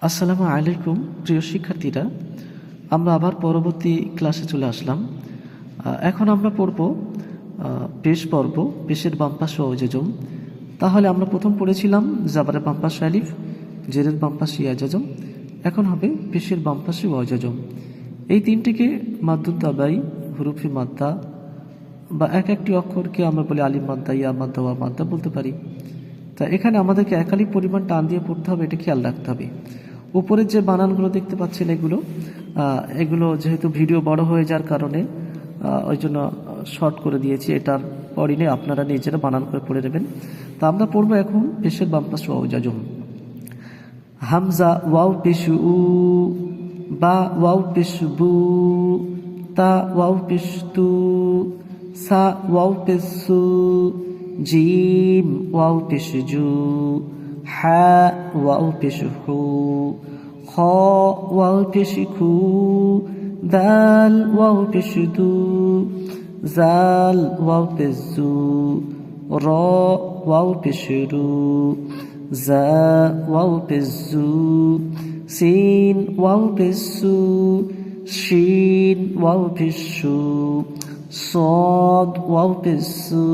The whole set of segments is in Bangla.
আসসালামু আলাইকুম প্রিয় শিক্ষার্থীরা, আমরা আবার পরবর্তী ক্লাসে চলে আসলাম। এখন আমরা পড়ব পেশ পর্ব, পেশের বাম পাশে অজজম। তাহলে আমরা প্রথম পড়েছিলাম জাবারের বাম পাশে আলিফ, জেরের বাম পাশে ইয়াজম। এখন হবে পেশের বাম পাশে অজজম। এই তিনটিকে মাদ্দুত তাবাই, হুরুফি মাদ্দা বা এক একটি অক্ষরকে আমরা বলি আলিফ মাদ্দা, ইয়া মাদ্দা, ওয়া মাদ্দা বলতে পারি। তা এখানে আমাদেরকে একাধিক পরিমাণ টান দিয়ে পড়তে হবে, এটা খেয়াল রাখতে হবে। উপরের যে বানানগুলো দেখতে পাচ্ছেন এগুলো যেহেতু ভিডিও বড় হয়ে যাওয়ার কারণে ওই জন্য শর্ট করে দিয়েছি, এটার পরই আপনারা নিজেরা বানান করে পড়ে নেবেন। তা আমরা পড়বো এখন পেশের বাম পাশে ওয়াজজম। হামজা ওয়াও পেশু উ, বা ওয়াও পেশু বু, তা ওয়াও পেশতু, সা ওয়াও পেশু, জিম ওয়াও পেশু জু, হা ওয়াও পেশু হু, খ ওয়াও পেশু খু, দাল ওয়াও পেশু দু, জাল ওয়াও পেশু, র ওয়াও পেশু রু, জা ওয়াও পেশু, সিন ওয়াও পেশু, শিন ওয়াও পেশু, صاد واو بسو،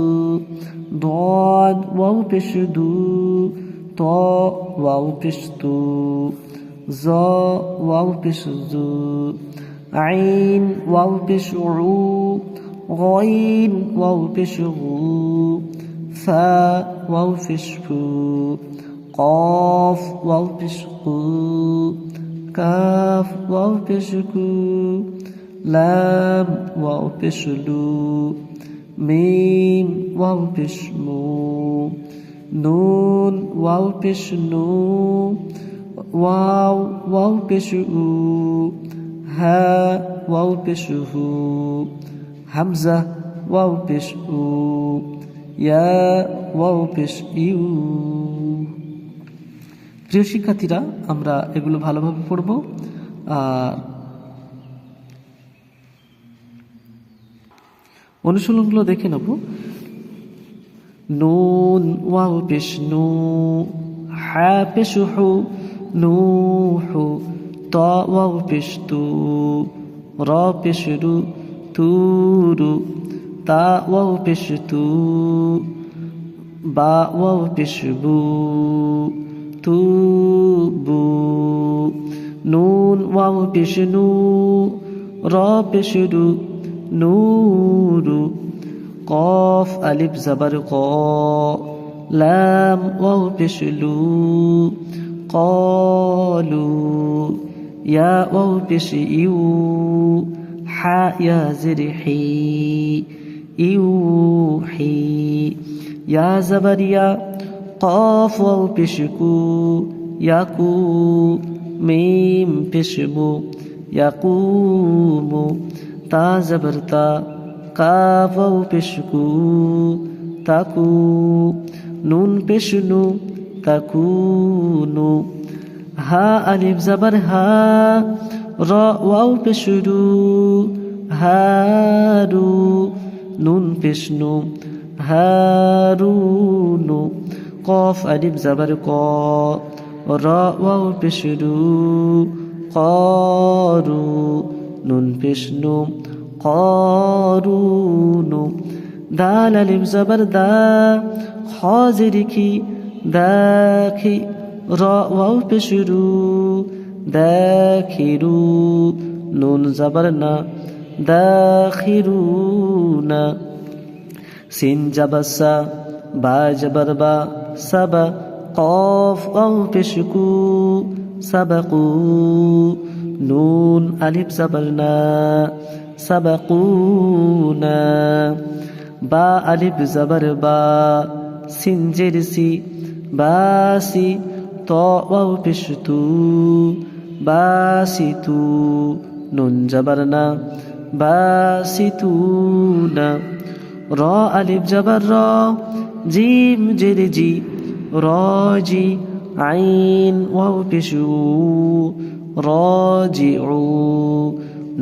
ضاد واو بشدو، طاء واو بشتو، ظا واو بشزو، عين واو بشعو، غين واو بشغو، فاء واو بشفو، قاف واو بشقو، كاف واو بشكو، لام واو بشلو، ميم واو بشمو، نون واو بشنو، واو واو بشؤو، ها واو بشهو، همزة واو بشؤو، يا واو بشئو। প্রিয় শিক্ষার্থীরা, আমরা এগুলো ভালোভাবে পড়ব। অনুশীলনগুলো দেখে নেব। নুন ওয়াও পেশ নু, হা পেশ হু, নুহু, তা ওয়াও পেশ তু, র পেশ রু, তুরু, তা ওয়াও পেশ তু, বা ওয়াও পেশ বু, তুবু, নুন ওয়াও পেশ নু, র পেশ রু, নূরু, কফ আলিফ জাবার ক, লাম ওয়াও পেশ লু, কলু, ইয়া ওয়াও পেশ ইউ, হা ইয়া জের হি, you he, yeah জাবার yeah, cough wow পেশ কু, ইয়াকু, মিম পেশ মু, ইয়াকুমু, তা জাবার তা, কাফ ওয়াও পেশ কু, তাকু, নুন পেশ নু, তাকুনু, হা আলিফ জাবার হা, র ওয়াও পেশ রু, হারু, নুন পেশ নু, হারুনু, কফ আলিফ জাবার ক, র ওয়াও পেশ রু, করু, নুন পেশ নু, করুনু, দাল আলিফ জাবার দা, খ জের খি, দাখি, র ওয়াও পেশ রু, দাখিরু, নুন জাবার না, দাখিরুনা, সিন জাবার সা, বা জাবার বা, সাবা, কফ ওয়াও পেশ কু, সাবাকু, নুন আলিফ জাবার না, সাবাকুনা, বা আলিফ জাবার বা, সিন জের সি, বাসি, ত ওয়াও পেশ তু, বাসিতু, নুন জাবার না, বাসিতুনা, র আলিফ জাবার র, জিম জের জি, রজি, আইন ওয়াও পেশ উ, রাজিউ,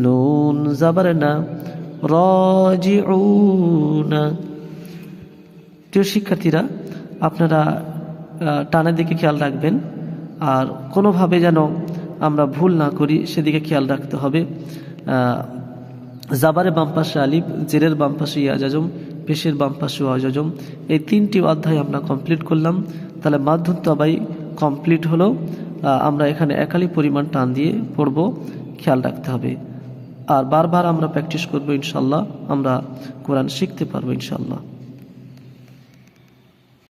নুন জাবার না, রাজিউনা। প্রিয় শিক্ষার্থীরা, আপনারা টানের দিকে খেয়াল রাখবেন। আর কোনোভাবে যেন আমরা ভুল না করি সেদিকে খেয়াল রাখতে হবে। জাবারের বাম পাশে আলিফ, জেরের বাম পাশে ইয়াজাজম, পেশের বাম পাশে ওয়াজাজম, এই 3টি অধ্যায় আমরা কমপ্লিট করলাম। তাহলে মাধ্যম তবাই কমপ্লিট হলো। আমরা এখানে একালি পরিমাণ টান দিয়ে পড়ব, খেয়াল রাখতে হবে। আর বারবার আমরা প্র্যাকটিস করব, ইনশাল্লাহ আমরা কোরআন শিখতে পারবো ইনশাল্লাহ।